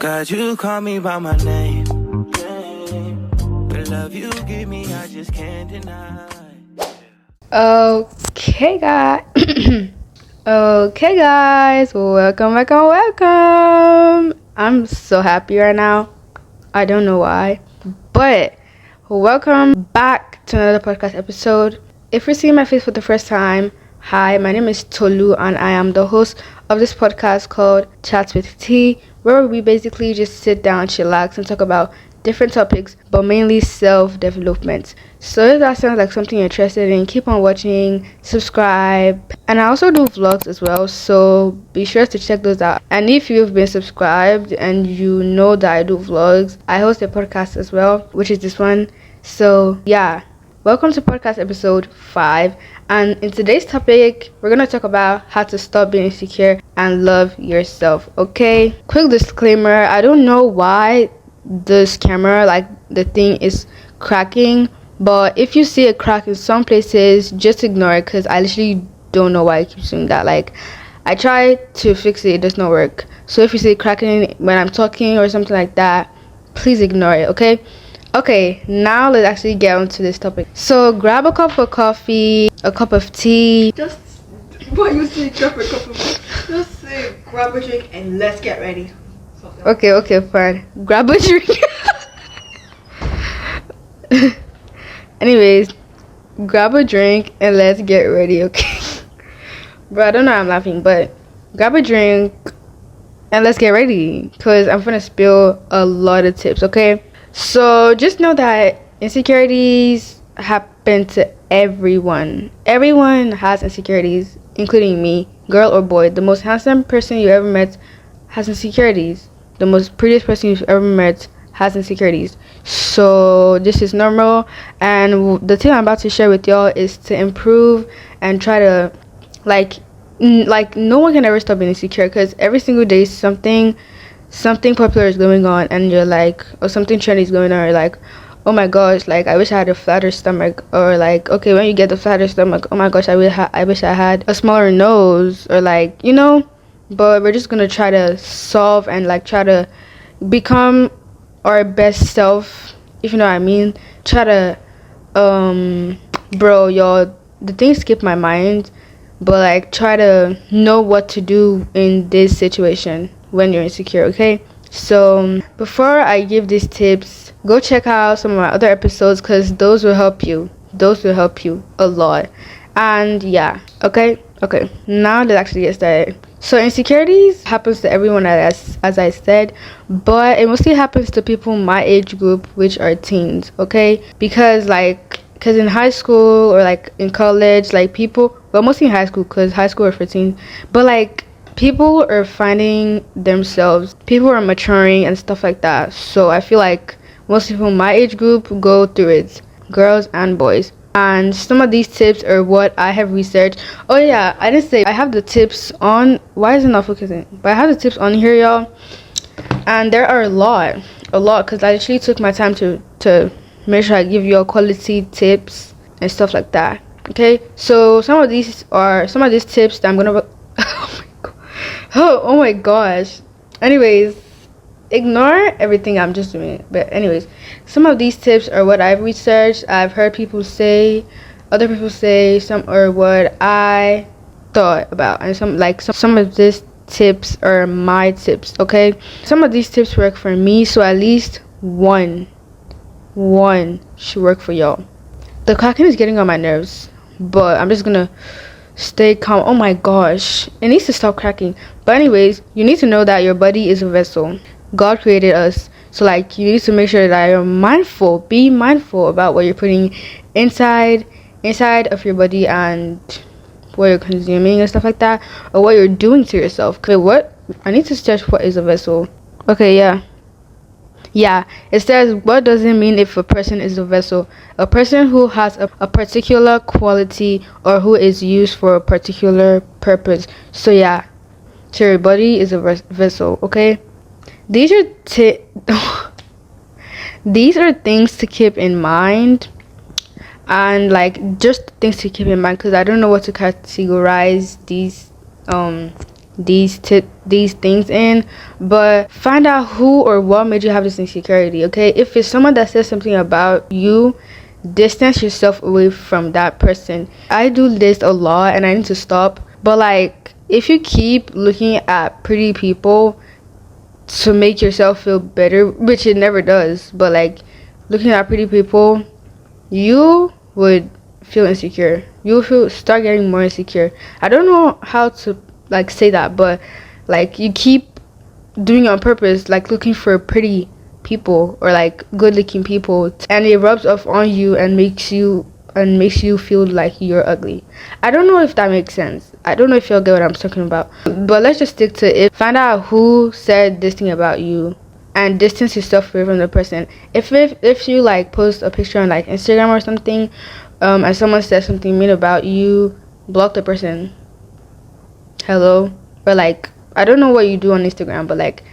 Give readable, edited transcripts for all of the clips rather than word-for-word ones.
God, you call me by my name. The love you give me, I just can't deny. Okay, guys. Okay, guys. Welcome. I'm so happy right now. I don't know why, but welcome back to another podcast episode. If you're seeing my face for the first time, hi, my name is Tolu, and I am the host of this podcast called Chats with T, where we basically just sit down, chillax, and talk about different topics, but mainly self-development. So if that sounds like something you're interested in, keep on watching, subscribe, and I also do vlogs as well, so be sure to check those out. And if you've been subscribed and you know that I do vlogs, I host a podcast as well, which is this one. So yeah, welcome to podcast episode 5, and in today's topic we're gonna talk about how to stop being insecure and love yourself. Okay, quick disclaimer, I don't know why this camera, like the thing, is cracking, but if you see a crack in some places, just ignore it, because I literally don't know why it keeps doing that. Like, I try to fix it, it does not work. So if you see it cracking when I'm talking or something like that, please ignore it. Okay, now let's actually get on to this topic. So grab a cup of coffee, a cup of tea. Just what you say, grab a cup of just say grab a drink and let's get ready. Okay, fine. Grab a drink. Anyways, grab a drink and let's get ready, okay? Bro, I don't know why I'm laughing, but grab a drink and let's get ready, because I'm gonna spill a lot of tips, okay? So just know that insecurities happen to everyone. Everyone has insecurities, including me, girl or boy. The most handsome person you ever met has insecurities. The most prettiest person you've ever met has insecurities. So this is normal, and the thing I'm about to share with y'all is to improve and try to like no one can ever stop being insecure, because every single day something popular is going on and you're like, or something trendy is going on, you're like, oh my gosh, like I wish I had a flatter stomach, or like, okay, when you get the flatter stomach, oh my gosh, I wish I had a smaller nose, or like, you know. But we're just gonna try to solve and like try to become our best self, if you know what I mean. Try to bro, y'all, the things skip my mind, but like try to know what to do in this situation when you're insecure, okay? So before I give these tips, go check out some of my other episodes, because those will help you a lot. And yeah, okay, now let's actually get started. So insecurities happens to everyone, as I said, but it mostly happens to people my age group, which are teens, okay? Because in high school or like in college, like people, well, mostly in high school, because high school are for teens, but like people are finding themselves, people are maturing and stuff like that. So I feel like most people my age group go through it, girls and boys. And some of these tips are what I have researched. Oh yeah, I didn't say I have the tips on, why is it not focusing? But I have the tips on here, y'all, and there are a lot, because I actually took my time to make sure I give you all quality tips and stuff like that. Okay, so some of these tips that I'm gonna oh my gosh. Anyways, ignore everything I'm just doing. But anyways, some of these tips are what I've researched, I've heard people say, other people say, some are what I thought about, and some of these tips are my tips, okay? Some of these tips work for me, so at least one should work for y'all. The cracking is getting on my nerves, but I'm just gonna stay calm. Oh my gosh, it needs to stop cracking. But anyways, you need to know that your body is a vessel. God created us, so like you need to make sure that you're be mindful about what you're putting inside of your body, and what you're consuming and stuff like that, or what you're doing to yourself. Okay, what I need to search what is a vessel. Okay, yeah, it says, what does it mean if a person is a vessel? A person who has a particular quality, or who is used for a particular purpose. So yeah, so your body is a vessel, okay? These are these are things to keep in mind, and like just things to keep in mind, because I don't know what to categorize these things in, but find out who or what made you have this insecurity. Okay, if it's someone that says something about you, distance yourself away from that person. I do this a lot and I need to stop, but like if you keep looking at pretty people to make yourself feel better, which it never does, but like looking at pretty people, you would feel insecure. You will start getting more insecure. I don't know how to like say that, but like you keep doing it on purpose, like looking for pretty people or like good looking people, and it rubs off on you and makes you feel like you're ugly. I don't know if that makes sense. I don't know if you'll get what I'm talking about, but let's just stick to it. Find out who said this thing about you and distance yourself away from the person. If you like post a picture on like Instagram or something, and someone says something mean about you, block the person. Hello? Or like, I don't know what you do on Instagram, but like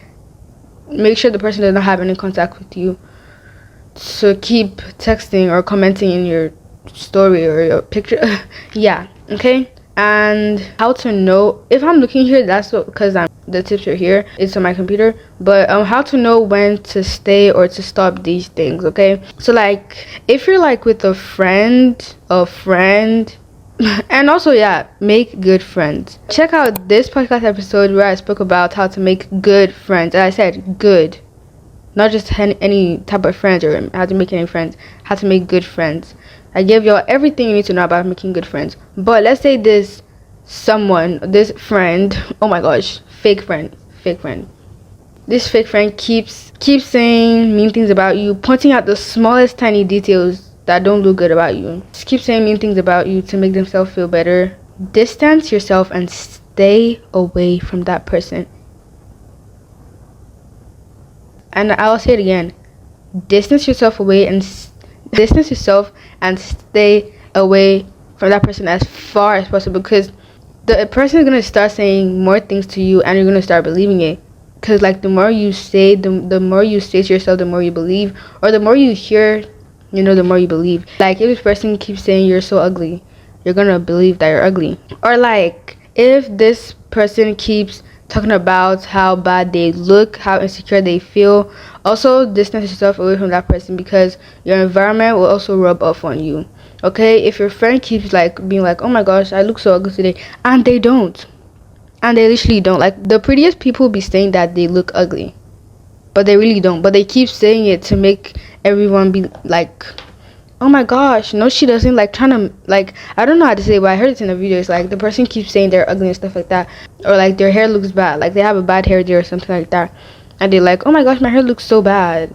make sure the person does not have any contact with you. So keep texting or commenting in your story or your picture. Yeah, okay. And how to know, if I'm looking here, that's because the tips are here, it's on my computer, but how to know when to stay or to stop these things. Okay, so like if you're like with a friend and also, yeah, make good friends. Check out this podcast episode where I spoke about how to make good friends. And I said good, not just any type of friends or how to make any friends, how to make good friends. I gave y'all everything you need to know about making good friends. But let's say this friend, oh my gosh, fake friend. This fake friend keeps saying mean things about you, pointing out the smallest tiny details that don't look good about you. Just keep saying mean things about you to make themselves feel better. Distance yourself and stay away from that person. And I'll say it again. Distance yourself and stay away from that person as far as possible, because the person is going to start saying more things to you and you're going to start believing it. Because like the more you say, the more you say to yourself, the more you believe, or the more you hear, the more you believe. Like if this person keeps saying you're so ugly, you're gonna believe that you're ugly. Or like if this person keeps talking about how bad they look, how insecure they feel, also distance yourself away from that person, because your environment will also rub off on you. Okay, if your friend keeps like being like, oh my gosh, I look so ugly today, and they don't, and they literally don't. Like the prettiest people be saying that they look ugly, but they really don't, but they keep saying it to make everyone be like, oh my gosh, no she doesn't, like trying to, like, I don't know how to say it, but I heard it in a video. It's like the person keeps saying they're ugly and stuff like that, or like their hair looks bad, like they have a bad hair day or something like that, and they're like, oh my gosh, my hair looks so bad,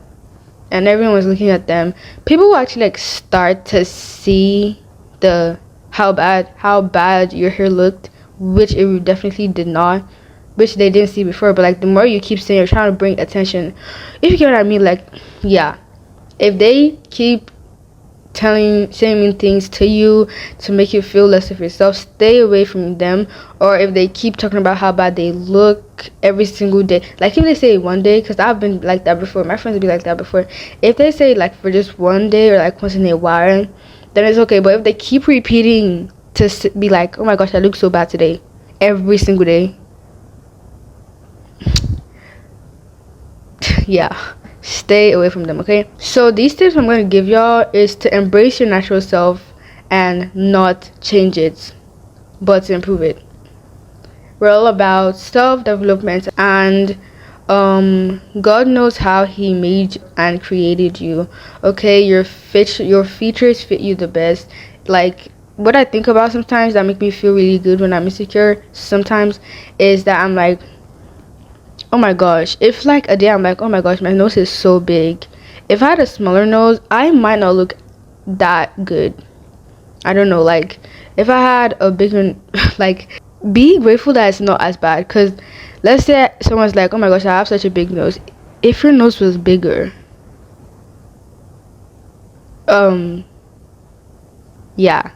and everyone was looking at them. People will actually like start to see how bad your hair looked, which it definitely did not, which they didn't see before. But like the more you keep saying, you're trying to bring attention, if you get what I mean. Like, yeah, if they keep saying mean things to you to make you feel less of yourself, stay away from them. Or if they keep talking about how bad they look every single day, like if they say one day, because I've been like that before, my friends be like that before, if they say like for just one day or like once in a while, then it's okay. But if they keep repeating to be like, oh my gosh, I look so bad today, every single day, yeah, stay away from them. Okay, so these tips I'm going to give y'all is to embrace your natural self and not change it, but to improve it. We're all about self-development, and God knows how he made and created you. Okay, your features fit you the best. Like what I think about sometimes that make me feel really good when I'm insecure sometimes is that I'm like, oh my gosh, if like a day I'm like, oh my gosh, my nose is so big. If I had a smaller nose, I might not look that good. I don't know, like if I had a bigger, like, be grateful that it's not as bad. Because let's say someone's like, oh my gosh, I have such a big nose. If your nose was bigger, yeah,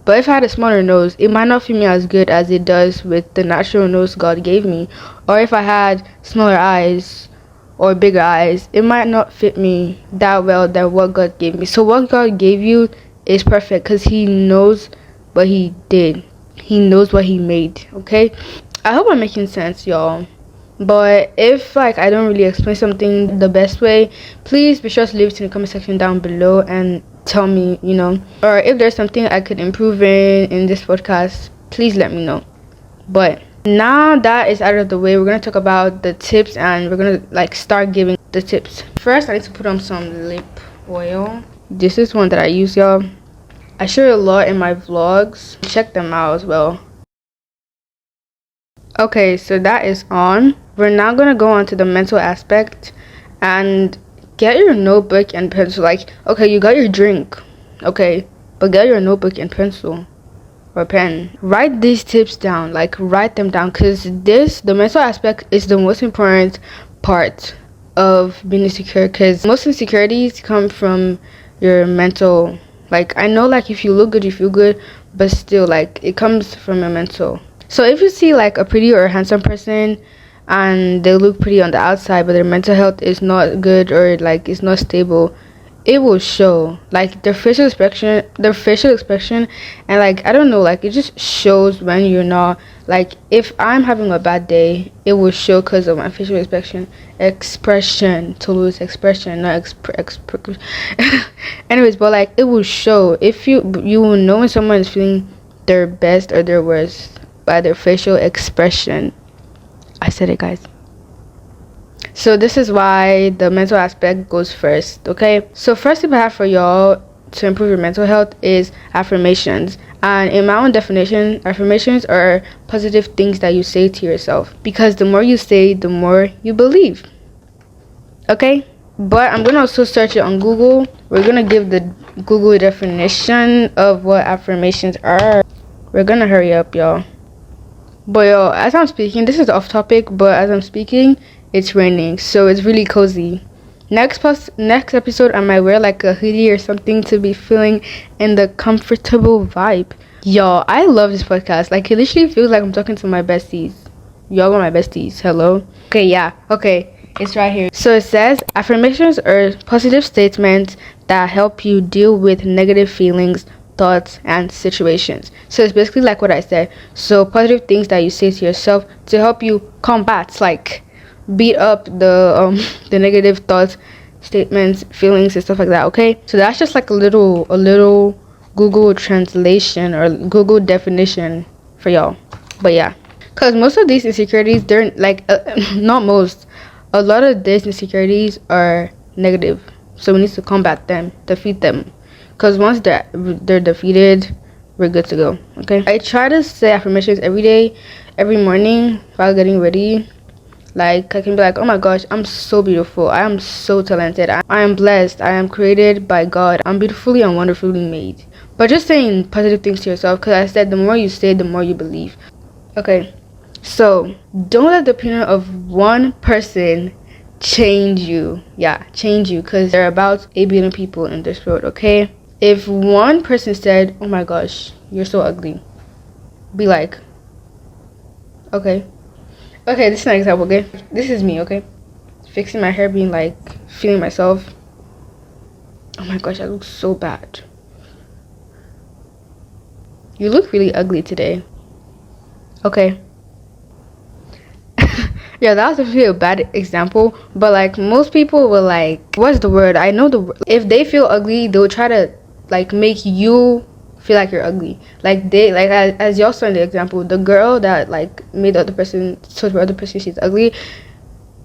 but if I had a smaller nose, it might not fit me as good as it does with the natural nose God gave me. Or if I had smaller eyes or bigger eyes, it might not fit me that well than what God gave me. So what God gave you is perfect, because he knows what he did. He knows what he made. Okay, I hope I'm making sense, y'all. But if like I don't really explain something the best way, please be sure to leave it in the comment section down below and tell me, you know, or if there's something I could improve in this podcast, please let me know. But now that is out of the way, we're gonna talk about the tips, and we're gonna like start giving the tips. First, I need to put on some lip oil. This is one that I use, y'all. I share a lot in my vlogs. Check them out as well. Okay, so that is on. We're now gonna go on to the mental aspect, and get your notebook and pencil. Like, okay, you got your drink, okay, but get your notebook and pencil or pen. Write these tips down, like write them down, because the mental aspect is the most important part of being insecure, because most insecurities come from your mental. Like, I know, like, if you look good you feel good, but still, like, it comes from your mental. So if you see like a pretty or a handsome person and they look pretty on the outside, but their mental health is not good, or like it's not stable, it will show. Like their facial expression, and like I don't know, like it just shows when you're not. Like if I'm having a bad day, it will show because of my facial expression. To lose expression, not anyways, but like it will show. If you will know when someone is feeling their best or their worst by their facial expression. I said it, guys. So this is why the mental aspect goes first, okay? So first tip I have for y'all to improve your mental health is affirmations. And in my own definition, affirmations are positive things that you say to yourself, because the more you say, the more you believe, okay? But I'm gonna also search it on Google. We're gonna give the Google definition of what affirmations are. We're gonna hurry up, y'all. But yo, as I'm speaking, this is off topic, but as I'm speaking, it's raining, so it's really cozy. Next episode, I might wear like a hoodie or something to be feeling in the comfortable vibe. Y'all, I love this podcast. Like, it literally feels like I'm talking to my besties. Y'all are my besties. Hello? Okay, yeah. Okay, it's right here. So it says, affirmations are positive statements that help you deal with negative feelings, thoughts, and situations. So it's basically like what I said. So positive things that you say to yourself to help you combat, like beat up the negative thoughts, statements, feelings, and stuff like that. Okay, so that's just like a little Google translation or Google definition for y'all. But yeah, because most of these insecurities, they're like not most, a lot of these insecurities are negative, so we need to combat them, defeat them. Because once they're defeated, we're good to go, okay? I try to say affirmations every day, every morning while getting ready. Like, I can be like, oh my gosh, I'm so beautiful. I am so talented. I am blessed. I am created by God. I'm beautifully and wonderfully made. But just saying positive things to yourself, because I said the more you say, the more you believe. Okay, so don't let the opinion of one person change you. Yeah, change you, because there are about 8 billion people in this world, okay? If one person said, oh my gosh, you're so ugly, be like, okay, this is an example, okay? This is me, okay? Fixing my hair, being like, feeling myself. Oh my gosh, I look so bad. You look really ugly today. Okay. Yeah, that was actually a bad example, but like most people will like, what's the word? I know the word. If they feel ugly, they'll try to like make you feel like you're ugly. Like they, like as y'all saw in the example, the girl that like made the other person, told the other person she's ugly.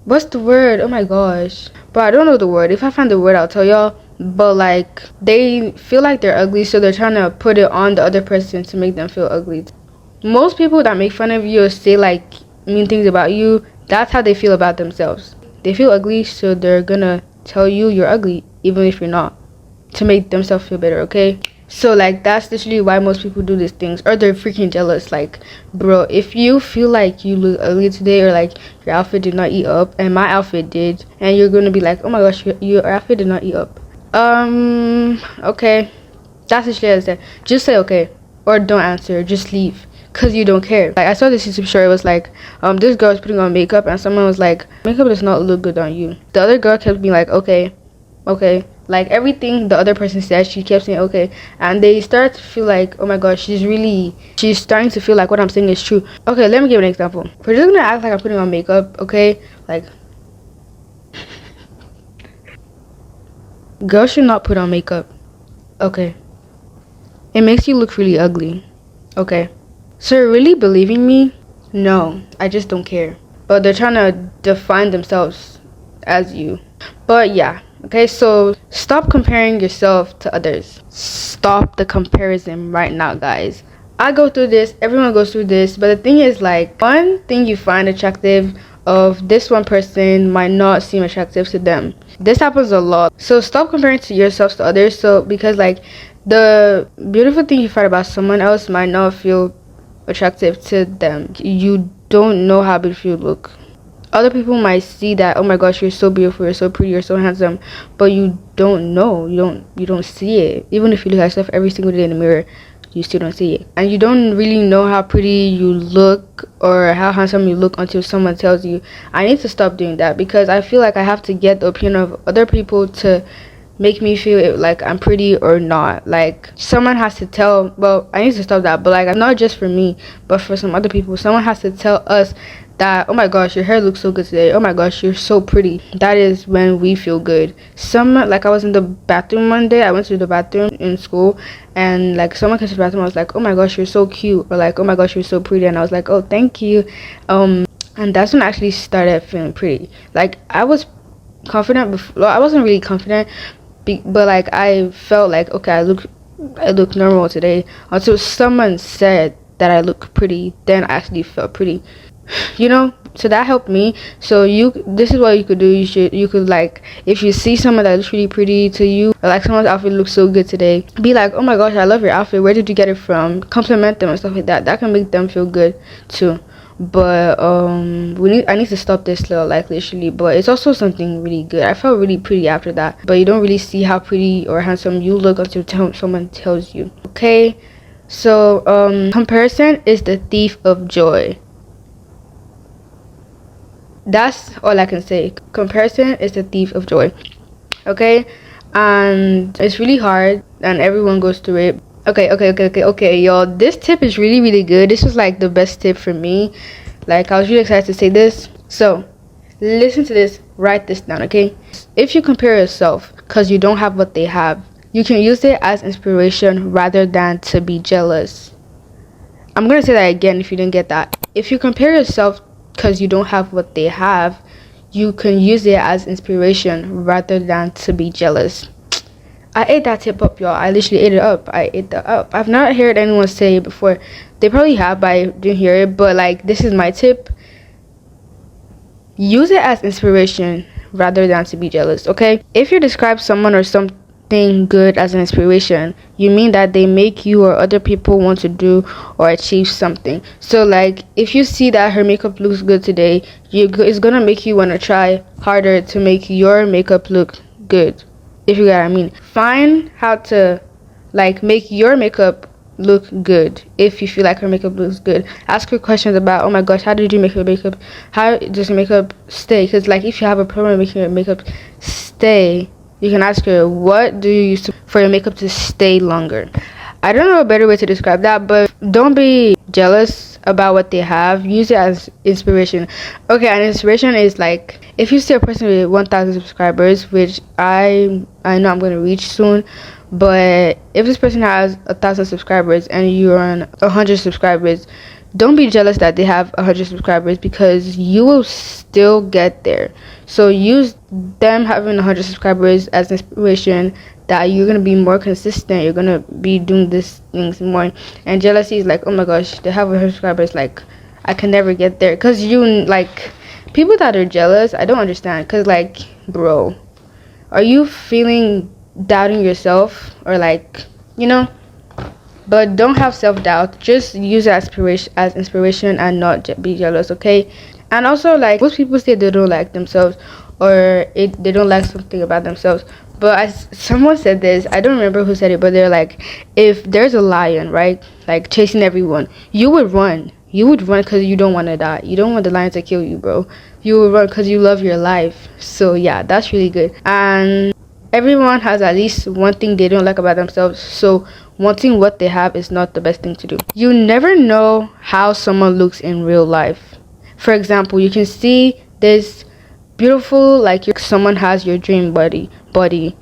What's the word? Oh my gosh, but I don't know the word. If I find the word, I'll tell y'all. But like they feel like they're ugly, so they're trying to put it on the other person to make them feel ugly. Most people that make fun of you or say like mean things about you, that's how they feel about themselves. They feel ugly, so they're gonna tell you you're ugly even if you're not, to make themselves feel better, okay? So like that's literally why most people do these things, or they're freaking jealous. Like, bro, if you feel like you look ugly today, or like your outfit did not eat up, and my outfit did, and you're gonna be like, oh my gosh, your outfit did not eat up. Okay, that's literally as I said. Just say okay, or don't answer, just leave, because you don't care. Like I saw this YouTube show, it was like this girl was putting on makeup and someone was like, makeup does not look good on you. The other girl kept being like, okay, Like everything the other person said, she kept saying okay, and they start to feel like, oh my gosh, she's starting to feel like what I'm saying is true. Okay, let me give an example. We're just gonna act like I'm putting on makeup, okay? Like, girls should not put on makeup, okay? It makes you look really ugly, okay? So you're really believing me? No, I just don't care. But they're trying to define themselves as you. But yeah, okay, so stop comparing yourself to others. Stop the comparison right now, guys. I go through this, everyone goes through this, but the thing is, like, one thing you find attractive of this one person might not seem attractive to them. This happens a lot. So stop comparing to yourselves to others. So because like the beautiful thing you find about someone else might not feel attractive to them. You don't know how beautiful you look. Other people might see that, oh my gosh, you're so beautiful, you're so pretty, you're so handsome, but you don't know, you don't see it. Even if you look at yourself every single day in the mirror, you still don't see it. And you don't really know how pretty you look or how handsome you look until someone tells you. I need to stop doing that, because I feel like I have to get the opinion of other people to make me feel like I'm pretty or not. Like someone has to tell, well, I need to stop that, but like not just for me but for some other people, someone has to tell us that, oh my gosh, your hair looks so good today, oh my gosh, you're so pretty. That is when we feel good. Like I was in the bathroom one day, I went to the bathroom in school, and like someone came to the bathroom, I was like, oh my gosh, you're so cute, or like, oh my gosh, you're so pretty, and I was like, oh, thank you. And that's when I actually started feeling pretty. Like I was confident before. Well, I wasn't really confident, but like I felt like, okay, I look normal today, until someone said that I look pretty. Then I actually felt pretty, you know. So that helped me. So this is what you could do. You could like, if you see someone that looks really pretty to you, or like someone's outfit looks so good today, be like, oh my gosh, I love your outfit, where did you get it from? Compliment them and stuff like that. That can make them feel good too. But I need to stop this little, like, literally. But it's also something really good. I felt really pretty after that. But you don't really see how pretty or handsome you look until someone tells you. Okay, so comparison is the thief of joy. That's all I can say. Comparison is the thief of joy. Okay, and it's really hard, and everyone goes through it. Okay, y'all, this tip is really good. This was like the best tip for me. Like, I was really excited to say this. So listen to this, write this down, okay? If you compare yourself because you don't have what they have, you can use it as inspiration rather than to be jealous. I'm gonna say that again if you didn't get that. If you compare yourself because you don't have what they have, you can use it as inspiration rather than to be jealous. I ate that tip up, y'all. I literally ate it up. I ate that up. I've not heard anyone say it before. They probably have, but I didn't hear it. But like, this is my tip. Use it as inspiration rather than to be jealous, okay? If you describe someone or something good as an inspiration, you mean that they make you or other people want to do or achieve something. So like, if you see that her makeup looks good today, it's gonna make you want to try harder to make your makeup look good. If you get what I mean. Find how to like make your makeup look good. If you feel like her makeup looks good, ask her questions about, oh my gosh, how did you make your makeup? How does your makeup stay? Because like, if you have a problem making your makeup stay, you can ask her, what do you use for your makeup to stay longer? I don't know a better way to describe that, but don't be jealous about what they have. Use it as inspiration. Okay, and inspiration is like, if you see a person with 1,000 subscribers, which I know I'm going to reach soon, but if this person has 1,000 subscribers and you're on 100 subscribers, don't be jealous that they have 100 subscribers, because you will still get there. So use them having 100 subscribers as inspiration, that you're going to be more consistent, you're going to be doing these things more. And jealousy is like, oh my gosh, they have 100 subscribers, like I can never get there. Because you, like, people that are jealous, I don't understand. Because like, bro, are you feeling doubting yourself, or like, you know? But don't have self-doubt. Just use it as inspiration and not be jealous, okay? And also, like, most people say they don't like themselves, or they don't like something about themselves. But as someone said this, I don't remember who said it, but they're like, if there's a lion, right, like chasing everyone, you would run. You would run because you don't want to die. You don't want the lion to kill you, bro. You would run because you love your life. So yeah, that's really good. And Everyone has at least one thing they don't like about themselves, so wanting what they have is not the best thing to do. You never know how someone looks in real life. For example, you can see this beautiful, like someone has your dream body.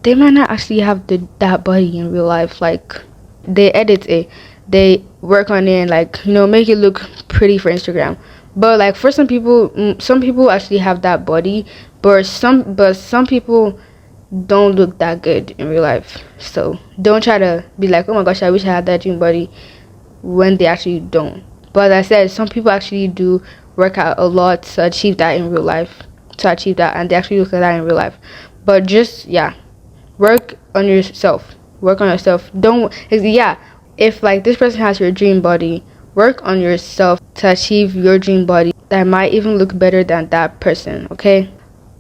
They might not actually have that body in real life. Like, they edit it, they work on it, and like, make it look pretty for Instagram. But like, for some people actually have that body, but some people don't look that good in real life. So don't try to be like, oh my gosh, I wish I had that dream body, when they actually don't. But as I said, some people actually do work out a lot to achieve that in real life, and they actually look at that in real life. But just, work on yourself. Don't, if like this person has your dream body, work on yourself to achieve your dream body that might even look better than that person. Okay,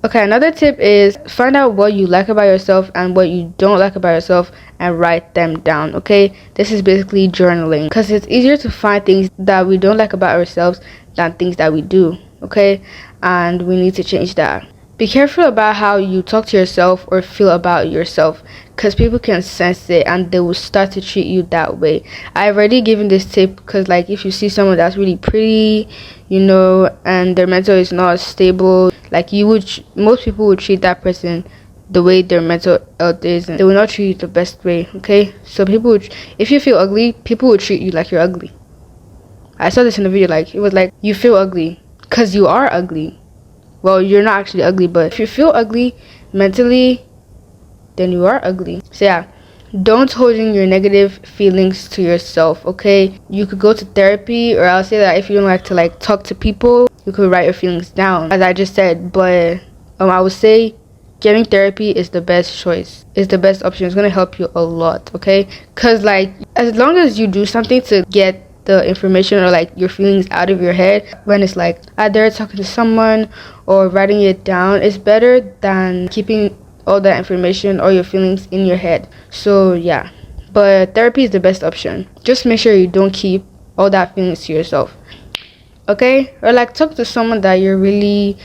another tip is find out what you like about yourself and what you don't like about yourself and write them down. Okay, this is basically journaling, because it's easier to find things that we don't like about ourselves than things that we do. Okay, and we need to change that. Be careful about how you talk to yourself or feel about yourself, because people can sense it and they will start to treat you that way. I've already given this tip, because like, if you see someone that's really pretty, and their mental is not stable, like, most people would treat that person the way their mental health is, and they will not treat you the best way. Okay, so if you feel ugly, people will treat you like you're ugly. I saw this in a video, like, it was like, you feel ugly because you are ugly. Well, you're not actually ugly, but if you feel ugly mentally, then you are ugly. So don't hold in your negative feelings to yourself. Okay, you could go to therapy, or I'll say that if you don't like to like talk to people, you could write your feelings down, as I just said. But I would say getting therapy is the best choice. It's the best option. It's gonna help you a lot. Okay, because like, as long as you do something to get the information or like your feelings out of your head, when it's like either talking to someone or writing it down, it's better than keeping all that information or your feelings in your head. So but therapy is the best option. Just make sure you don't keep all that feelings to yourself. Okay, or like, talk to someone that you're really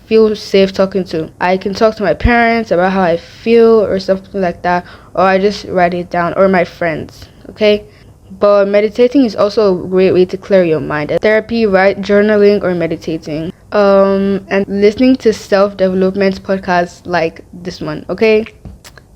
feel safe talking to. I can talk to my parents about how I feel or something like that, or I just write it down, or my friends. Okay, but meditating is also a great way to clear your mind. Therapy, journaling, or meditating. And listening to self-development podcasts like this one. Okay,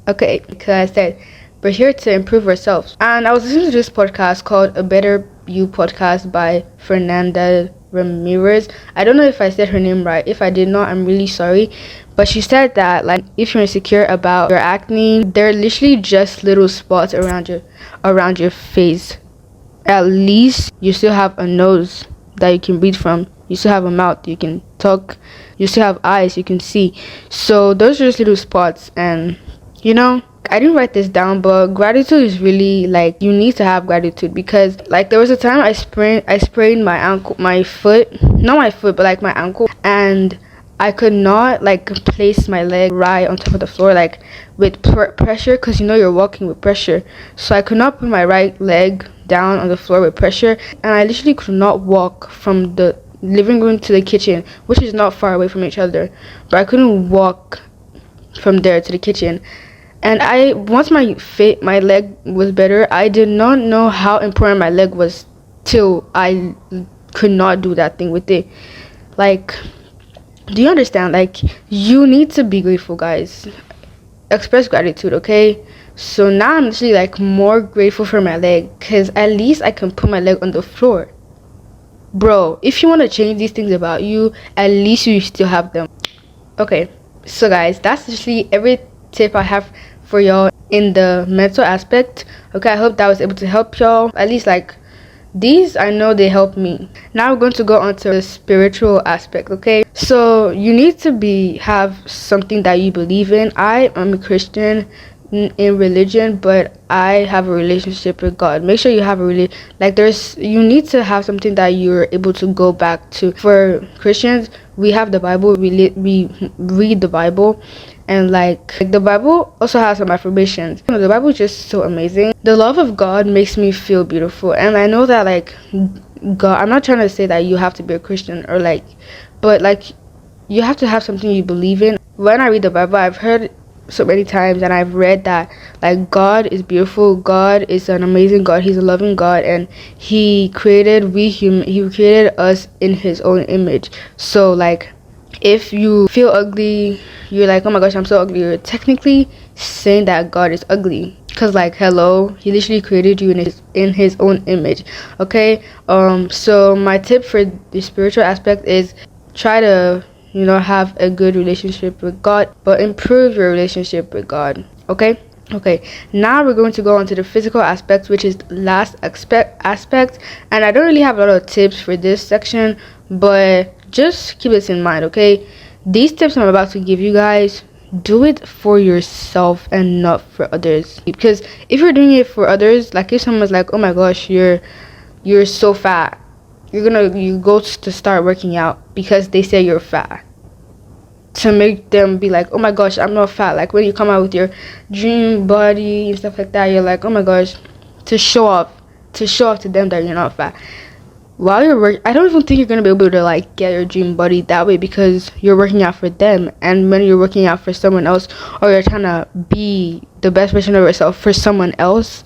because I said we're here to improve ourselves. And I was listening to this podcast called A Better You podcast by Fernanda Ramirez. I don't know if I said her name right. If I did not, I'm really sorry. But she said that, like, if you're insecure about your acne, they're literally just little spots around your face. At least you still have a nose that you can breathe from. You still have a mouth, you can talk. You still have eyes, you can see. So those are just little spots. And I didn't write this down, but gratitude is really, like, you need to have gratitude, because like, there was a time I sprained my foot, not my foot, but like my ankle, and I could not like place my leg right on top of the floor, like with pressure, because you're walking with pressure. So I could not put my right leg down on the floor with pressure, and I literally could not walk from the living room to the kitchen, which is not far away from each other, but I couldn't walk from there to the kitchen. And once my leg was better, I did not know how important my leg was till I could not do that thing with it. Like, do you understand? Like, you need to be grateful, guys. Express gratitude, okay? So now I'm actually like more grateful for my leg, because at least I can put my leg on the floor. Bro, if you want to change these things about you, at least you still have them. Okay, so guys, that's actually every tip I have for y'all in the mental aspect. Okay, I hope that was able to help y'all. At least like, these, I know they help me. Now we're going to go on to the spiritual aspect. Okay, so you need to have something that you believe in. I am a Christian in religion, but I have a relationship with God. Make sure you have you need to have something that you're able to go back to. For Christians, we have the Bible. We read the Bible, and like the Bible also has some affirmations. The Bible is just so amazing. The love of God makes me feel beautiful, and I know that like God, I'm not trying to say that you have to be a Christian or like, but like, you have to have something you believe in. When I read the Bible, I've heard so many times, and I've read that like God is beautiful, God is an amazing God, he's a loving God, and he created he created us in his own image. So like if you feel ugly, you're like, oh my gosh, I'm so ugly, you're technically saying that God is ugly, because like hello, he literally created you in his own image. Okay, so my tip for the spiritual aspect is try to have a good relationship with God, but improve your relationship with God. Okay, now we're going to go on to the physical aspect, which is the last aspect, and I don't really have a lot of tips for this section, but just keep this in mind. Okay, these tips I'm about to give you guys, do it for yourself and not for others, because if you're doing it for others, like if someone's like, oh my gosh, you're so fat, you go to start working out because they say you're fat, to make them be like, oh my gosh, I'm not fat. Like when you come out with your dream body and stuff like that, you're like, oh my gosh, to show off to them that you're not fat. While you're working, I don't even think you're gonna be able to like get your dream body that way, because you're working out for them. And when you're working out for someone else, or you're trying to be the best version of yourself for someone else,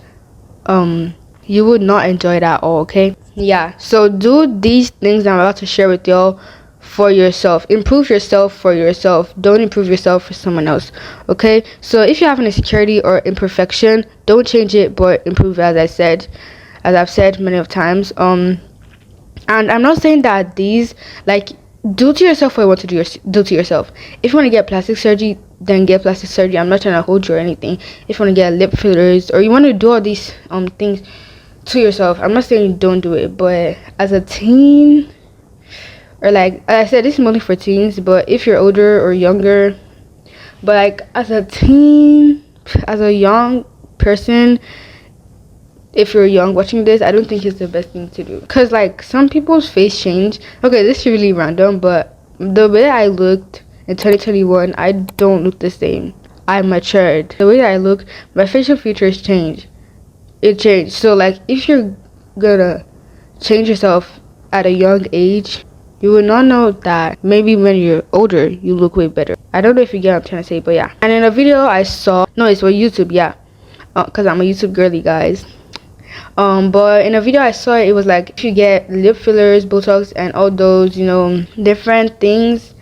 you would not enjoy it at all. Okay, yeah, so do these things I'm about to share with y'all for yourself. Improve yourself for yourself, don't improve yourself for someone else. Okay, so if you have an insecurity or imperfection, don't change it, but improve, as I've said many of times. And I'm not saying that these, like, do to yourself what you want to do to yourself. If you want to get plastic surgery, then get plastic surgery. I'm not trying to hold you or anything. If you want to get lip fillers, or you want to do all these things to yourself, I'm not saying don't do it. But as a teen, or like I said, this is mostly for teens, but if you're older or younger, but like as a teen, as a young person, if you're young watching this, I don't think it's the best thing to do, because like some people's face change. Okay, this is really random, but the way I looked in 2021, I don't look the same. I matured. The way that I look, my facial features change. It changed. So like if you're gonna change yourself at a young age, you will not know that maybe when you're older you look way better. I don't know if you get what I'm trying to say, but yeah. And in a video I saw, no, it's for YouTube, yeah, because I'm a YouTube girly, guys. But in a video I saw, it was like if you get lip fillers, Botox, and all those different things,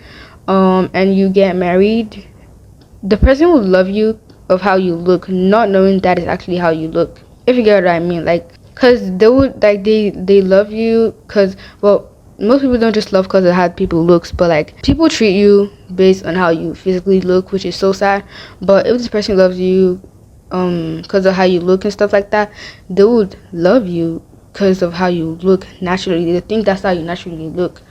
and you get married, the person will love you of how you look, not knowing that is actually how you look, if you get what I mean. Like, because they would like they love you because, well, most people don't just love because of how people looks, but like people treat you based on how you physically look, which is so sad. But if this person loves you because of how you look and stuff like that, they would love you because of how you look naturally. They think that's how you naturally look,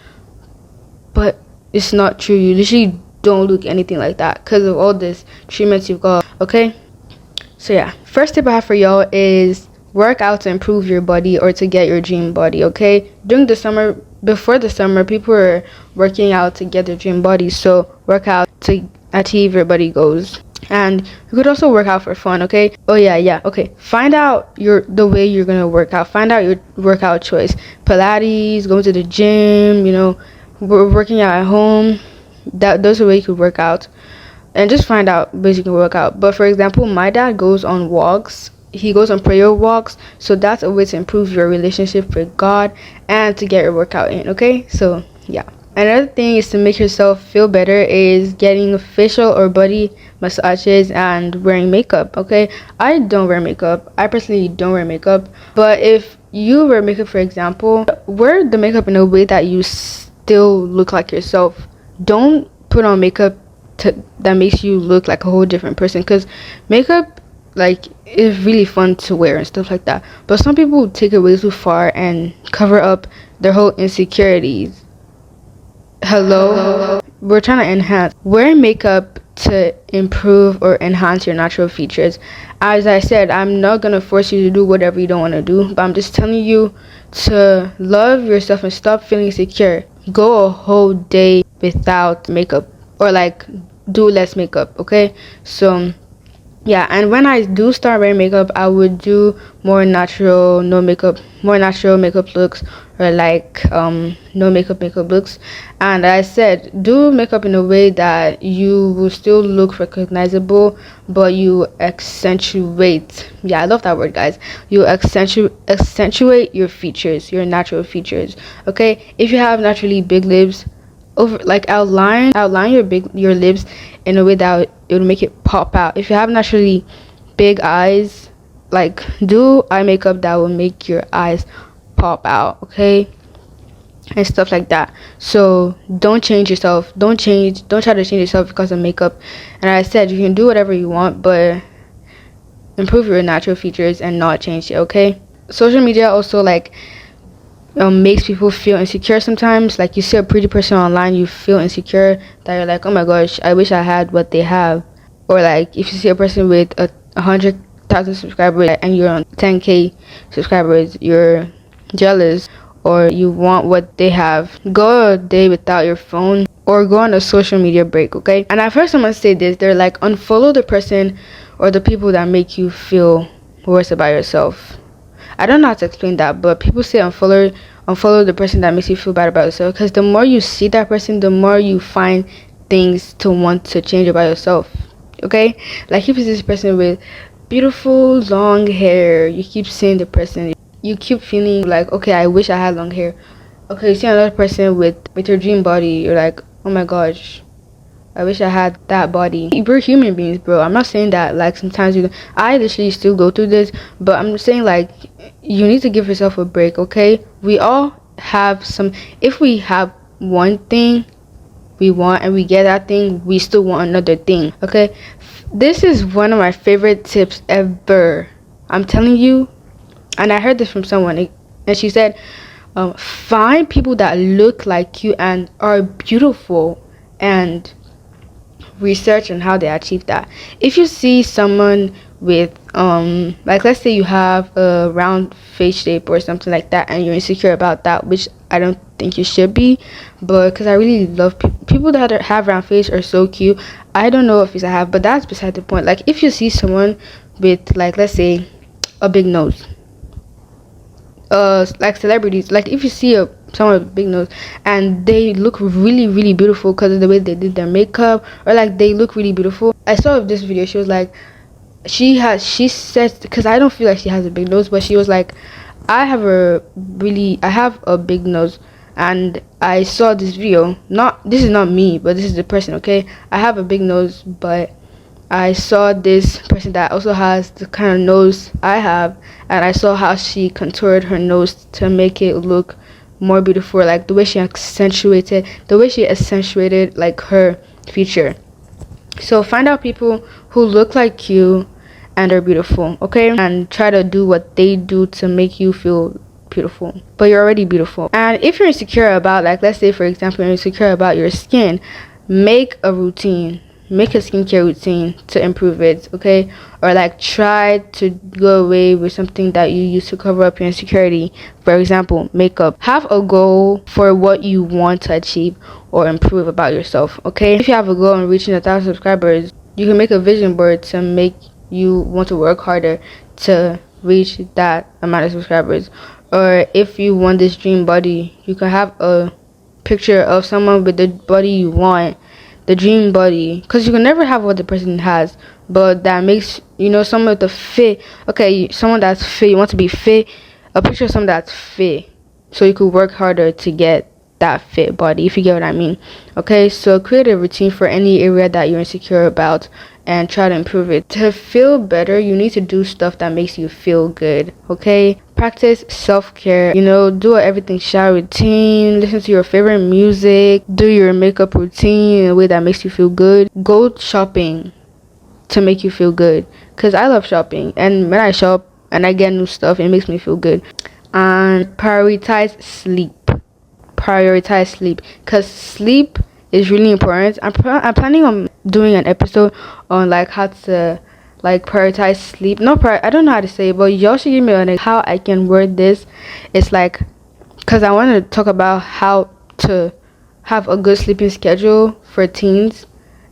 but it's not true. You literally don't look anything like that because of all this treatments you've got. Okay, so yeah, first tip I have for y'all is work out to improve your body or to get your dream body. Okay, during the summer, before the summer, people were working out to get their dream body, so work out to achieve your body goals. And you could also work out for fun. Okay, oh yeah, okay, find out the way you're gonna work out. Find out your workout choice: Pilates, going to the gym, working out at home. Those are the way you could work out, and just find out basically work out. But for example, my dad goes on walks. He goes on prayer walks, so that's a way to improve your relationship with God and to get your workout in. Okay, so yeah. Another thing is to make yourself feel better is getting facial or body massages and wearing makeup. Okay, I don't wear makeup. I personally don't wear makeup, but if you wear makeup, for example, wear the makeup in a way that you still look like yourself. Don't put on makeup that makes you look like a whole different person, because makeup, like, is really fun to wear and stuff like that, but some people take it way too far and cover up their whole insecurities. Hello, we're trying to enhance. Wear makeup to improve or enhance your natural features. As I said, I'm not gonna force you to do whatever you don't want to do, but I'm just telling you to love yourself and stop feeling insecure. Go a whole day without makeup, or like do less makeup. Okay, so Yeah, and when I do start wearing makeup, I would do more natural, no makeup, more natural makeup looks, or like no makeup looks. And I said, do makeup in a way that you will still look recognizable, but you accentuate. Yeah, I love that word, guys. You accentuate your features, your natural features. Okay, if you have naturally big lips, over like outline your lips in a way that it would make it pop out. If you have naturally big eyes, like do eye makeup that will make your eyes pop out, okay, and stuff like that. So don't change yourself, don't try to change yourself because of makeup. And I said you can do whatever you want, but improve your natural features and not change it, okay? Social media also like makes people feel insecure sometimes. Like you see a pretty person online, you feel insecure that you're like, oh my gosh, I wish I had what they have. Or like if you see a person with 100,000 subscribers and you're on 10k subscribers, you're jealous or you want what they have. Go a day without your phone or go on a social media break, okay? And I've heard someone say this, they're like, unfollow the person or the people that make you feel worse about yourself. I don't know how to explain that, but people say unfollow the person that makes you feel bad about yourself, because the more you see that person, the more you find things to want to change about yourself. Okay, like if it's this person with beautiful long hair, you keep seeing the person, you keep feeling like, okay, I wish I had long hair. Okay, you see another person with your dream body, you're like, oh my gosh, I wish I had that body. We're human beings, bro. I'm not saying that like sometimes I literally still go through this, but I'm saying like you need to give yourself a break, okay? We all have some. If we have one thing we want and we get that thing, we still want another thing, okay? This is one of my favorite tips ever. I'm telling you, and I heard this from someone, and she said, find people that look like you and are beautiful, and research on how they achieve that. If you see someone with like let's say you have a round face shape or something like that and you're insecure about that, which I don't think you should be, but because I really love people that have round face are so cute. I don't know if it's I have, but that's beside the point. Like if you see someone with like let's say a big nose, like celebrities, like if you see someone with a big nose and they look really really beautiful because of the way they did their makeup, or like they look really beautiful. I saw this video, she was like, she said, because I don't feel like she has a big nose, but she was like, I have a big nose, and I saw this video, this is not me, but this is the person, okay? I have a big nose, but I saw this person that also has the kind of nose I have, and I saw how she contoured her nose to make it look more beautiful, like the way she accentuated like her feature. So find out people who look like you and are beautiful, okay? And try to do what they do to make you feel beautiful, but you're already beautiful. And if you're insecure about, like let's say for example you're insecure about your skin, make a skincare routine to improve it, okay? Or like try to go away with something that you use to cover up your insecurity. For example, makeup. Have a goal for what you want to achieve or improve about yourself, okay? If you have a goal on reaching 1,000 subscribers, you can make a vision board to make you want to work harder to reach that amount of subscribers. Or if you want this dream body, you can have a picture of someone with the body you want, the dream body, because you can never have what the person has, but that makes, someone with the fit. Okay, someone that's fit, you want to be fit, a picture of someone that's fit, so you could work harder to get that fit body, if you get what I mean. Okay, so create a routine for any area that you're insecure about and try to improve it. To feel better, you need to do stuff that makes you feel good, okay? Practice self-care, do an everything shower routine, listen to your favorite music, do your makeup routine in a way that makes you feel good. Go shopping to make you feel good, because I love shopping, and when I shop and I get new stuff, it makes me feel good. And prioritize sleep, because sleep is really important. I'm planning on doing an episode on like how to like prioritize sleep. I don't know how to say it, but y'all should give me like how I can word this. It's like, because I want to talk about how to have a good sleeping schedule for teens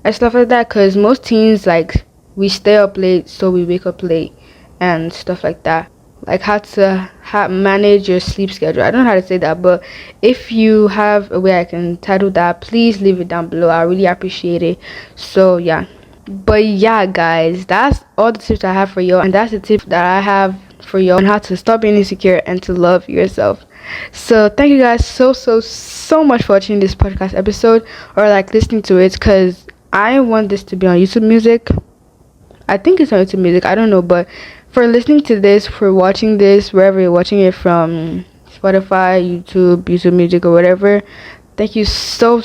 and stuff like that, because most teens like we stay up late, so we wake up late and stuff like that. Like how to manage your sleep schedule. I don't know how to say that, but if you have a way I can title that, please leave it down below. I really appreciate it. So yeah, but yeah guys, that's all the tips I have for y'all, and that's the tip that I have for y'all on how to stop being insecure and to love yourself. So thank you guys so much for watching this podcast episode, or like listening to it, because I want this to be on YouTube Music. I think it's on YouTube Music, I don't know, but for listening to this, for watching this, wherever you're watching it from, Spotify, YouTube Music, or whatever, thank you so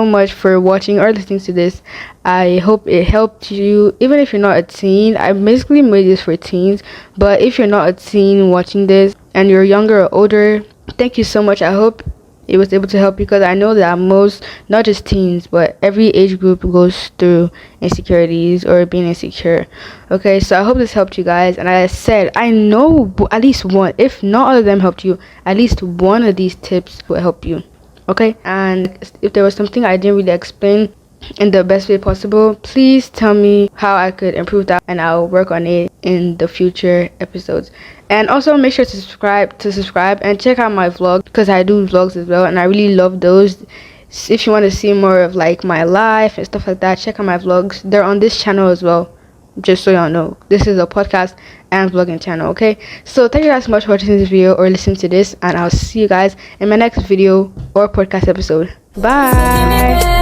much for watching or listening to this. I hope it helped you. Even if you're not a teen, I basically made this for teens, but if you're not a teen watching this and you're younger or older, thank you so much. I hope it was able to help you, because I know that most, not just teens, but every age group goes through insecurities or being insecure. Okay, so I hope this helped you guys, and I said I know at least one, if not all of them helped you, at least one of these tips will help you. Okay, and if there was something I didn't really explain in the best way possible, please tell me how I could improve that, and I'll work on it in the future episodes. And also make sure to subscribe and check out my vlog, because I do vlogs as well, and I really love those. If you want to see more of like my life and stuff like that, check out my vlogs. They're on this channel as well, just so y'all know. This is a podcast and vlogging channel. Okay, so thank you guys so much for watching this video or listening to this, and I'll see you guys in my next video or podcast episode. Bye.